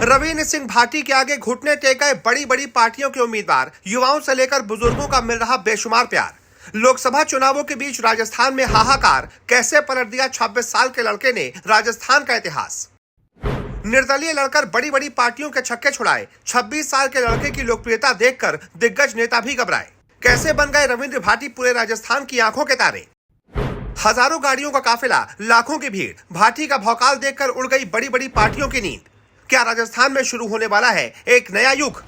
रविंद्र सिंह भाटी के आगे घुटने टेक गए बड़ी बड़ी पार्टियों के उम्मीदवार, युवाओं से लेकर बुजुर्गों का मिल रहा बेशुमार प्यार। लोकसभा चुनावों के बीच राजस्थान में हाहाकार, कैसे पलट दिया 26 साल के लड़के ने राजस्थान का इतिहास। निर्दलीय लड़कर बड़ी बड़ी पार्टियों के छक्के छुड़ाए 26 साल के लड़के की लोकप्रियता देखकर दिग्गज नेता भी घबराए। कैसे बन गए रविंद्र भाटी पूरे राजस्थान की आंखों के तारे। हजारों गाड़ियों का काफिला, लाखों की भीड़, भाटी का भौकाल देखकर उड़ गई बड़ी बड़ी पार्टियों की नींद। क्या राजस्थान में शुरू होने वाला है एक नया युग?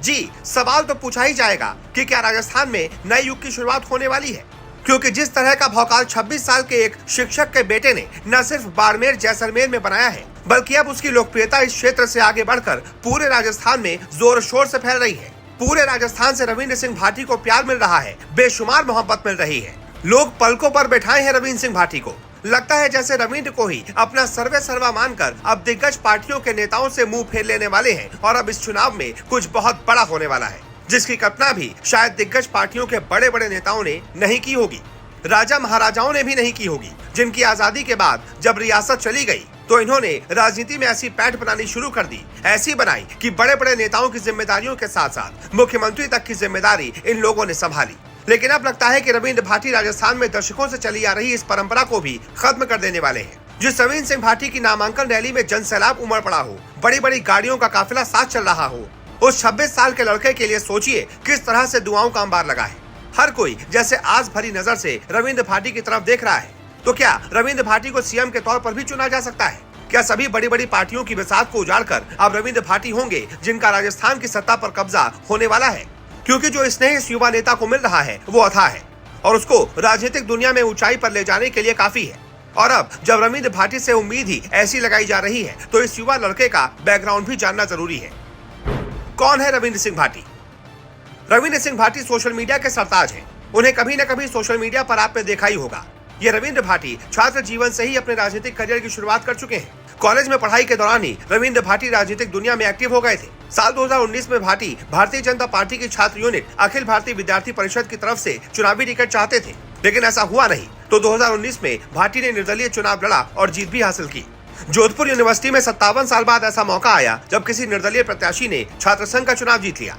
जी, सवाल तो पूछा ही जाएगा कि क्या राजस्थान में नए युग की शुरुआत होने वाली है, क्योंकि जिस तरह का भौकाल 26 साल के एक शिक्षक के बेटे ने न सिर्फ बाड़मेर जैसलमेर में बनाया है, बल्कि अब उसकी लोकप्रियता इस क्षेत्र से आगे बढ़कर पूरे राजस्थान में जोर शोर से फैल रही है। पूरे राजस्थान से रविंद्र सिंह भाटी को प्यार मिल रहा है, बेशुमार मोहब्बत मिल रही है। लोग पलकों पर बैठाए हैं रविंद्र सिंह भाटी को। लगता है जैसे रविंद्र को ही अपना सर्वे सर्वा मानकर अब दिग्गज पार्टियों के नेताओं से मुंह फेर लेने वाले हैं और अब इस चुनाव में कुछ बहुत बड़ा होने वाला है, जिसकी कल्पना भी शायद दिग्गज पार्टियों के बड़े बड़े नेताओं ने नहीं की होगी, राजा महाराजाओं ने भी नहीं की होगी, जिनकी आजादी के बाद जब रियासत चली गई तो इन्होंने राजनीति में ऐसी पैठ बनानी शुरू कर दी, ऐसी बनाई कि बड़े बड़े नेताओं की जिम्मेदारियों के साथ साथ मुख्यमंत्री तक की जिम्मेदारी इन लोगों ने संभाली। लेकिन अब लगता है कि रविंद्र भाटी राजस्थान में दशकों से चली आ रही इस परंपरा को भी खत्म कर देने वाले हैं। जिस रविंद्र सिंह भाटी की नामांकन रैली में जनसैलाब उमड़ पड़ा हो, बड़ी बड़ी गाड़ियों का काफिला साथ चल रहा हो, उस 26 साल के लड़के के लिए सोचिए किस तरह से दुआओं का अंबार लगा है। हर कोई जैसे आस भरी नजर से रविंद्र भाटी की तरफ देख रहा है। तो क्या रविंद्र भाटी को सीएम के तौर पर भी चुना जा सकता है? क्या सभी बड़ी बड़ी पार्टियों की बिसात को उजाड़कर अब रविंद्र भाटी होंगे जिनका राजस्थान की सत्ता पर कब्जा होने वाला है? क्योंकि जो स्नेह इस युवा नेता को मिल रहा है वो अथाह है और उसको राजनीतिक दुनिया में ऊंचाई पर ले जाने के लिए काफी है। और अब जब रविंद्र भाटी से उम्मीद ही ऐसी लगाई जा रही है तो इस युवा लड़के का बैकग्राउंड भी जानना जरूरी है। कौन है रविंद्र सिंह भाटी? रविंद्र सिंह भाटी सोशल मीडिया के सरताज हैं। उन्हें कभी न कभी सोशल मीडिया पर आपने देखा ही होगा। ये रविंद्र भाटी छात्र जीवन से ही अपने राजनीतिक करियर की शुरुआत कर चुके हैं। कॉलेज में पढ़ाई के दौरान ही रविंद्र भाटी राजनीतिक दुनिया में एक्टिव हो गए थे। साल 2019 में भाटी भारतीय जनता पार्टी की छात्र यूनिट अखिल भारतीय विद्यार्थी परिषद की तरफ से चुनावी टिकट चाहते थे, लेकिन ऐसा हुआ नहीं। तो 2019 में भाटी ने निर्दलीय चुनाव लड़ा और जीत भी हासिल की। जोधपुर यूनिवर्सिटी में 57 साल बाद ऐसा मौका आया जब किसी निर्दलीय प्रत्याशी ने छात्र संघ का चुनाव जीत लिया।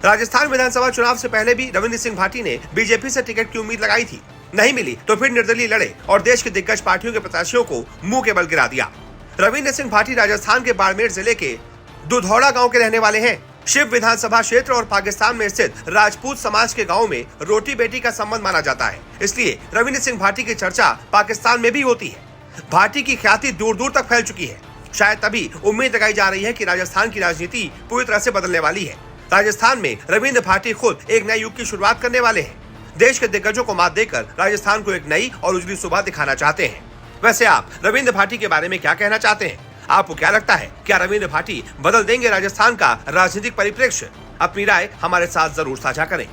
राजस्थान विधानसभा चुनाव से पहले भी रविंद्र सिंह भाटी ने बीजेपी से टिकट की उम्मीद लगाई थी, नहीं मिली तो फिर निर्दलीय लड़े और देश की दिग्गज पार्टियों के प्रत्याशियों को मुंह के बल गिरा दिया। रविंद्र सिंह भाटी राजस्थान के बाड़मेर जिले के दुधौड़ा गांव के रहने वाले हैं। शिव विधानसभा क्षेत्र और पाकिस्तान में स्थित राजपूत समाज के गांव में रोटी बेटी का संबंध माना जाता है, इसलिए रविंद्र सिंह भाटी की चर्चा पाकिस्तान में भी होती है। भाटी की ख्याति दूर दूर तक फैल चुकी है। शायद तभी उम्मीद लगाई जा रही है कि राजस्थान की राजनीति पूरी तरह से बदलने वाली है। राजस्थान में रविंद्र भाटी खुद एक नए युग की शुरुआत करने वाले हैं। देश के दिग्गजों को मात देकर राजस्थान को एक नई और उजली सुबह दिखाना चाहते हैं। वैसे आप रविंद्र भाटी के बारे में क्या कहना चाहते हैं? आपको क्या लगता है, क्या रविंद्र भाटी बदल देंगे राजस्थान का राजनीतिक परिप्रेक्ष्य? अपनी राय हमारे साथ जरूर साझा करें।